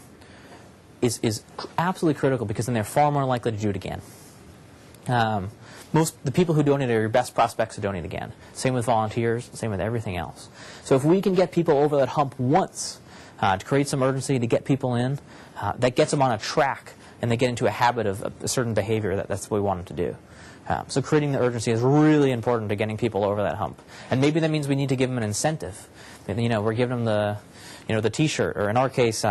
is absolutely critical, because then they're far more likely to do it again. The people who donate are your best prospects to donate again. Same with volunteers, same with everything else. So if we can get people over that hump once, to create some urgency, to get people in, that gets them on a track, and they get into a habit of a certain behavior, that's what we want them to do. So creating the urgency is really important to getting people over that hump. And maybe that means we need to give them an incentive. We're giving them the T-shirt, or in our case,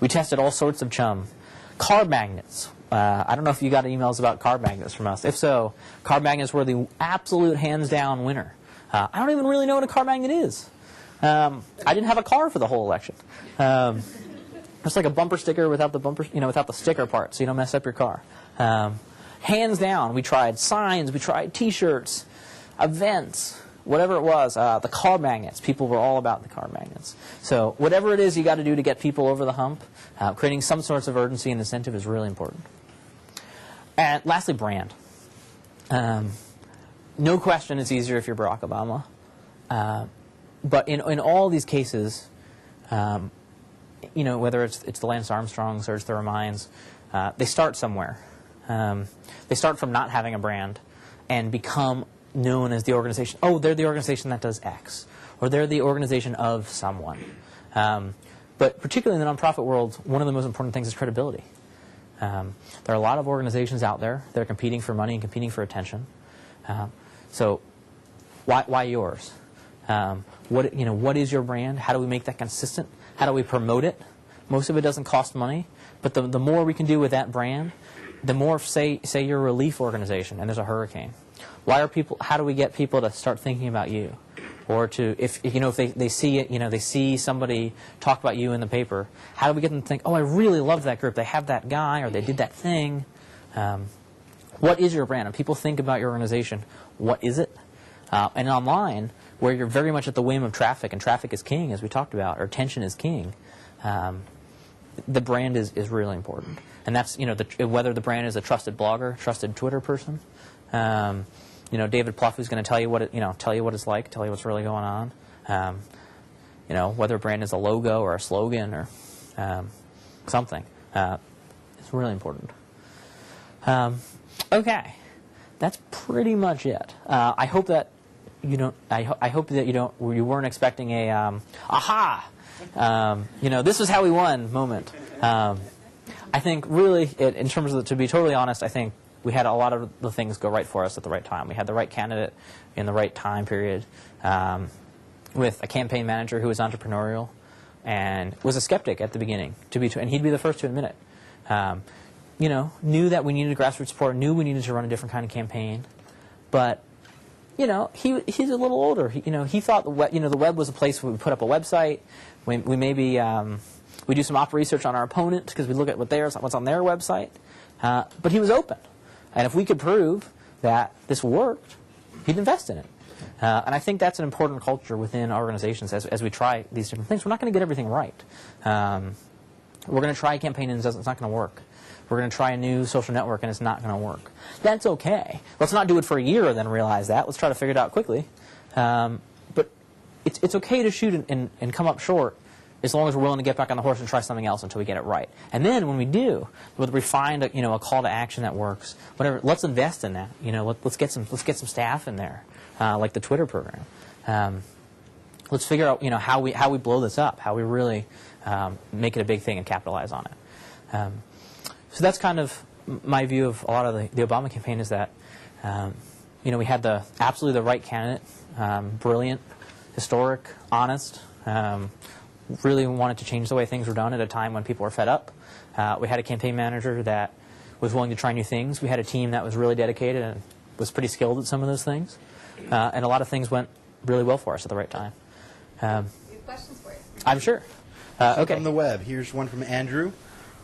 we tested all sorts of card magnets. I don't know if you got emails about card magnets from us. If so, card magnets were the absolute hands-down winner. I don't even really know what a card magnet is. I didn't have a car for the whole election. It's like a bumper sticker without the without the sticker part, so you don't mess up your car. Hands down, we tried signs, we tried T-shirts, events, whatever it was. The card magnets, people were all about the card magnets. So whatever it is you got to do to get people over the hump, creating some sorts of urgency and incentive is really important. And lastly, brand. No question it's easier if you're Barack Obama. But in all these cases, whether it's the Lance Armstrongs or it's the Reminds, they start somewhere. They start from not having a brand and become known as the organization. Oh, they're the organization that does X, or they're the organization of someone. But particularly in the nonprofit world, one of the most important things is credibility. There are a lot of organizations out there that are competing for money and competing for attention. So Why yours? What is your brand? How do we make that consistent? How do we promote it? Most of it doesn't cost money, but the more we can do with that brand, the more, say you're a relief organization and there's a hurricane. How do we get people to start thinking about you? Or if they see it, they see somebody talk about you in the paper, how do we get them to think, oh, I really love that group. They have that guy or they did that thing. What is your brand? When people think about your organization, what is it? And online, where you're very much at the whim of traffic, and traffic is king, as we talked about, or attention is king, the brand is really important. And that's, whether the brand is a trusted blogger, trusted Twitter person, David Plouffe is going to tell you what it's like, tell you what's really going on. Whether a brand is a logo or a slogan or something, it's really important. Okay, that's pretty much it. I hope that I hope that you weren't expecting a aha. This is how we won moment. I think really, in terms of to be totally honest, I think we had a lot of the things go right for us at the right time. We had the right candidate in the right time period, with a campaign manager who was entrepreneurial and was a skeptic at the beginning, and he'd be the first to admit it. Knew that we needed grassroots support, knew we needed to run a different kind of campaign, but he's a little older. He thought the web was a place where we put up a website. We maybe we do some op research on our opponent because we look at what's on their website. But he was open, and if we could prove that this worked, he'd invest in it. And I think that's an important culture within organizations as we try these different things. We're not going to get everything right. We're going to try a campaign and it's not going to work. We're going to try a new social network and it's not going to work. That's okay. Let's not do it for a year and then realize that. Let's try to figure it out quickly. But it's okay to shoot and come up short as long as we're willing to get back on the horse and try something else until we get it right. And then when we do, we find a call to action that works. Whatever, let's invest in that. Let's get some staff in there, like the Twitter program. Let's figure out how we blow this up, how we really make it a big thing and capitalize on it. So that's kind of my view of a lot of the Obama campaign is that, we had absolutely the right candidate, brilliant, historic, honest, really wanted to change the way things were done at a time when people were fed up. We had a campaign manager that was willing to try new things. We had a team that was really dedicated and was pretty skilled at some of those things. And a lot of things went really well for us at the right time. We have questions for you. I'm sure. Okay. From the web, here's one from Andrew.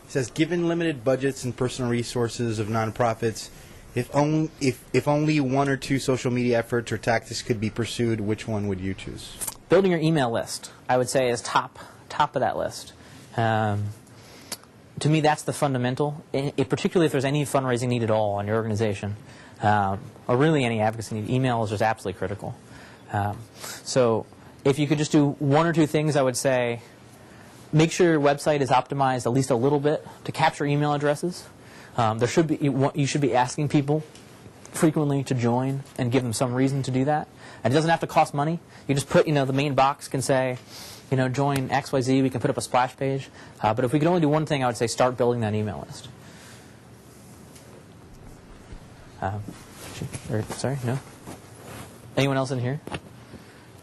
It says, given limited budgets and personal resources of nonprofits, if only one or two social media efforts or tactics could be pursued, which one would you choose? Building your email list, I would say, is top of that list. To me, that's the fundamental, particularly if there's any fundraising need at all in your organization, or really any advocacy need. Email is just absolutely critical. So if you could just do one or two things, I would say, make sure your website is optimized at least a little bit to capture email addresses. You should be asking people frequently to join and give them some reason to do that. And it doesn't have to cost money. You just put, the main box can say, join XYZ. We can put up a splash page. But if we could only do one thing, I would say start building that email list. Sorry, no? Anyone else in here?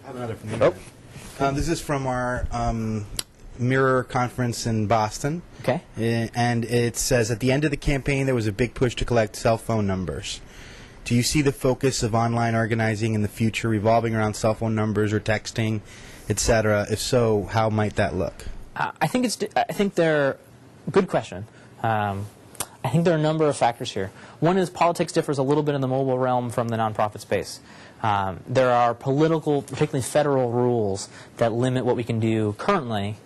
I have another from you. Oh. This is from our Mirror conference in Boston. Okay. And it says, at the end of the campaign, there was a big push to collect cell phone numbers. Do you see the focus of online organizing in the future revolving around cell phone numbers or texting, etc.? If so, how might that look? I think they're good question. I think there are a number of factors here. One is politics differs a little bit in the mobile realm from the nonprofit space. There are political, particularly federal rules that limit what we can do currently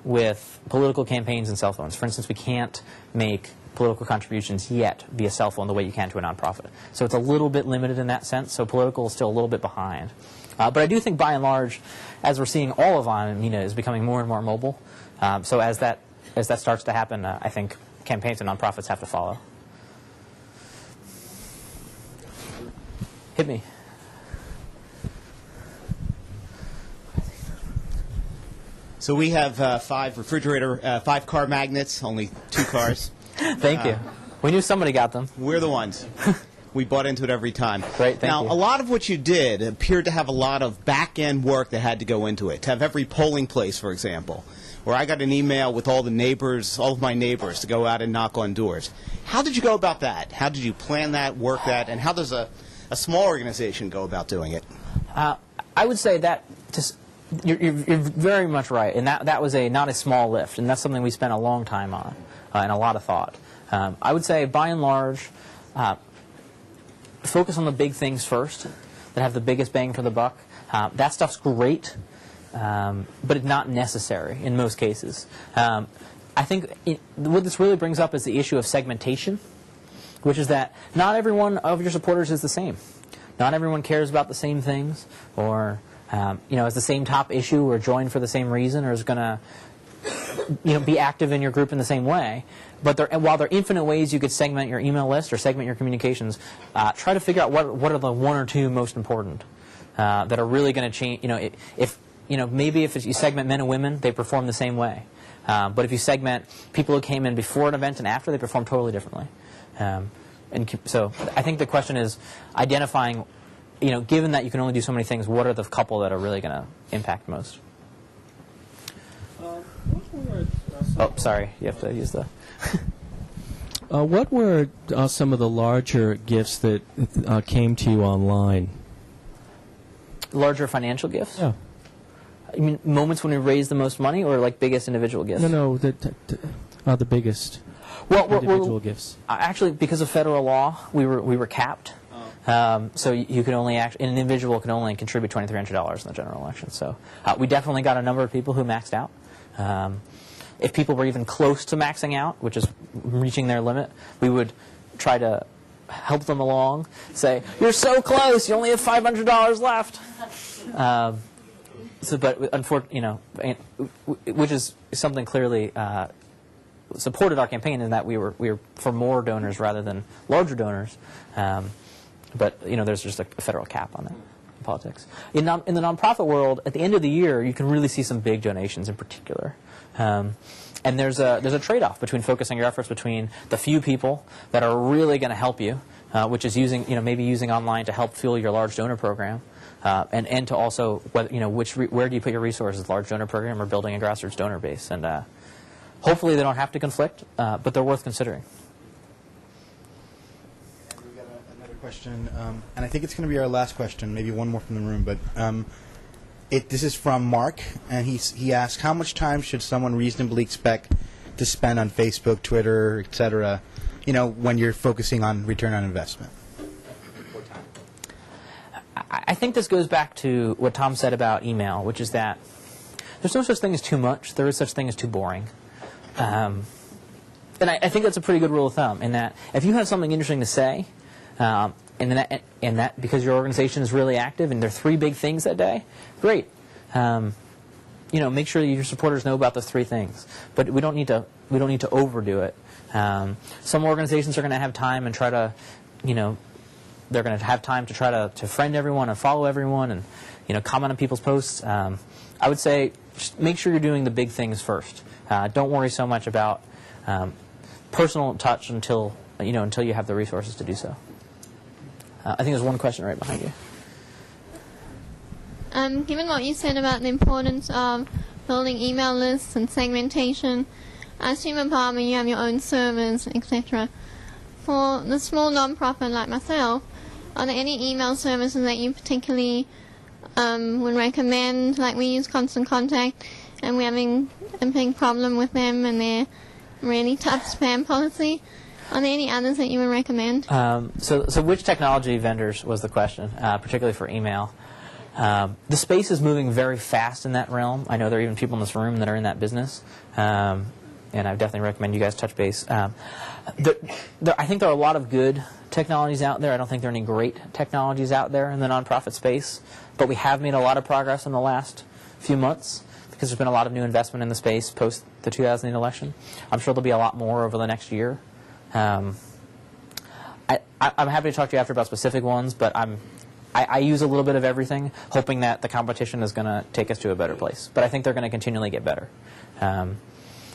with political campaigns and cell phones. For instance, we can't make political contributions yet via cell phone the way you can to a nonprofit. So it's a little bit limited in that sense. So political is still a little bit behind. But I do think by and large, as we're seeing all of on, is becoming more and more mobile. So as that starts to happen, I think campaigns and nonprofits have to follow. Hit me. So we have 5 car magnets, only 2 cars. Thank you. We knew somebody got them. We're the ones. We bought into it every time. Great, thank now, you. a lot of what you did appeared to have a lot of back-end work that had to go into it. To have every polling place, for example, where I got an email with all the neighbors, all of my neighbors, to go out and knock on doors. How did you go about that? How did you plan that, work that, and how does a small organization go about doing it? I would say that you're very much right, and that was not a small lift, and that's something we spent a long time on and a lot of thought. I would say, by and large, focus on the big things first that have the biggest bang for the buck. That stuff's great, but it's not necessary in most cases. I think what this really brings up is the issue of segmentation, which is that not every one of your supporters is the same. Not everyone cares about the same things, or has the same top issue, or joined for the same reason, or is going to be active in your group in the same way. But while there are infinite ways you could segment your email list or segment your communications, try to figure out what are the one or two most important that are really going to change. Maybe if you segment men and women, they perform the same way. But if you segment people who came in before an event and after, they perform totally differently. So I think the question is identifying, given that you can only do so many things, what are the couple that are really going to impact most? Oh, sorry, you have to use the... What were some of the larger gifts that came to you online? Larger financial gifts? Yeah. You mean moments when we raised the most money, or like biggest individual gifts? No, the biggest individual gifts. Actually, because of federal law, we were capped. So you could only an individual can only contribute $2,300 in the general election. So we definitely got a number of people who maxed out. If people were even close to maxing out, which is reaching their limit, we would try to help them along. Say, "You're so close! You only have $500 left." But unfortunately, which is something clearly supported our campaign, in that we were for more donors rather than larger donors. But there's just a federal cap on that in politics. In the nonprofit world, at the end of the year, you can really see some big donations in particular. And there's a trade-off between focusing your efforts between the few people that are really going to help you, which is maybe using online to help fuel your large donor program, and to also where do you put your resources, large donor program or building a grassroots donor base, and hopefully they don't have to conflict, but they're worth considering. We've got another question, and I think it's going to be our last question, maybe one more from the room, but this is from Mark, and he asks, how much time should someone reasonably expect to spend on Facebook, Twitter, etc., when you're focusing on return on investment? I think this goes back to what Tom said about email, which is that there's no such thing as too much. There is such thing as too boring. And I think that's a pretty good rule of thumb, in that if you have something interesting to say, and that because your organization is really active and there are 3 big things that day, great. Make sure that your supporters know about those 3 things. But we don't need to overdo it. Some organizations are going to have time and try to, they're going to have time to try to friend everyone and follow everyone and comment on people's posts. I would say just make sure you're doing the big things first. Don't worry so much about personal touch until you have the resources to do so. I think there's one question right behind you. Given what you said about the importance of building email lists and segmentation, I assume at Obama you have your own servers, etc. For the small non-profit like myself, are there any email services that you particularly would recommend? Like, we use Constant Contact, and we're having a big problem with them and their really tough spam policy. Are there any others that you would recommend? So which technology vendors was the question, particularly for email? The space is moving very fast in that realm. I know there are even people in this room that are in that business, and I definitely recommend you guys touch base. I think there are a lot of good technologies out there. I don't think there are any great technologies out there in the nonprofit space, but we have made a lot of progress in the last few months because there's been a lot of new investment in the space post the 2008 election. I'm sure there'll be a lot more over the next year. I'm happy to talk to you after about specific ones, but I use a little bit of everything, hoping that the competition is going to take us to a better place. But I think they're going to continually get better.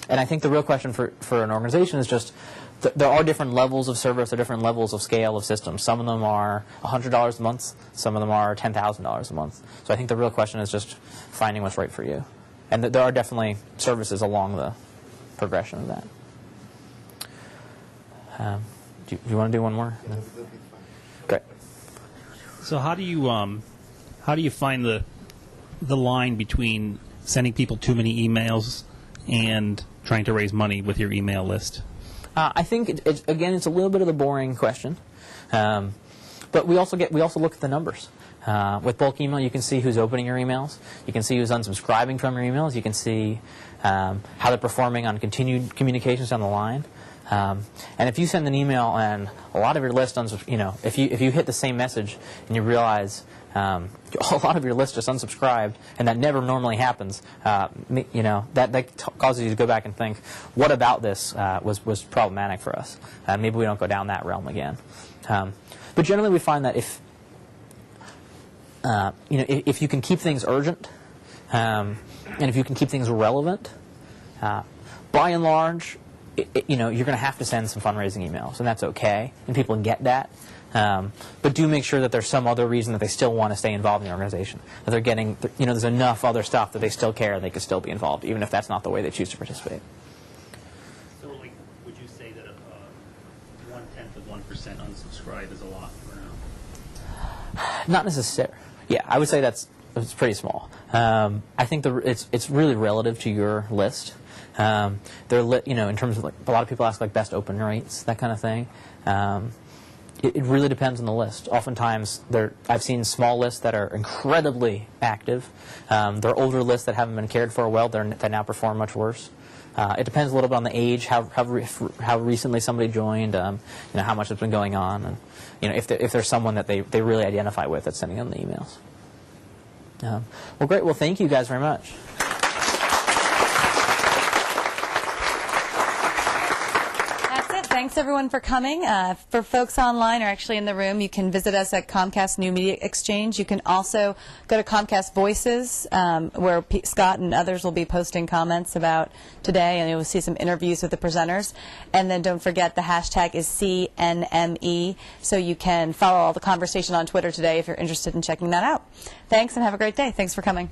And I think the real question for an organization is just there are different levels of service, there are different levels of scale of systems. Some of them are $100 a month, some of them are $10,000 a month. So I think the real question is just finding what's right for you. And there are definitely services along the progression of that. Do you want to do one more? No? Great. So how do you find the line between sending people too many emails and trying to raise money with your email list? I think again it's a little bit of the boring question, but we also look at the numbers. With bulk email, you can see who's opening your emails. You can see who's unsubscribing from your emails. You can see how they're performing on continued communications down the line. And if you send an email and a lot of your list, if you hit the same message and you realize a lot of your list is unsubscribed, and that never normally happens, that causes you to go back and think, what about this was problematic for us? Maybe we don't go down that realm again. But generally, we find that if you can keep things urgent, and if you can keep things relevant, by and large, you're going to have to send some fundraising emails, and that's okay, and people get that. But do make sure that there's some other reason that they still want to stay involved in the organization. That they're getting, there's enough other stuff that they still care and they could still be involved, even if that's not the way they choose to participate. So, would you say that 1/10 of 1% unsubscribe is a lot for now? Not necessarily. Yeah, I would say it's pretty small. I think it's really relative to your list. In terms of a lot of people ask best open rates, that kind of thing. It really depends on the list. Oftentimes, I've seen small lists that are incredibly active. There are older lists that haven't been cared for well that now perform much worse. It depends a little bit on the age, how recently somebody joined, how much has been going on, and if there's someone that they really identify with that's sending them the emails. Well, great. Well, thank you guys very much. Thanks, everyone, for coming. For folks online or actually in the room, you can visit us at Comcast New Media Exchange. You can also go to Comcast Voices, where Scott and others will be posting comments about today, and you'll see some interviews with the presenters. And then don't forget the hashtag is CNME, so you can follow all the conversation on Twitter today if you're interested in checking that out. Thanks, and have a great day. Thanks for coming.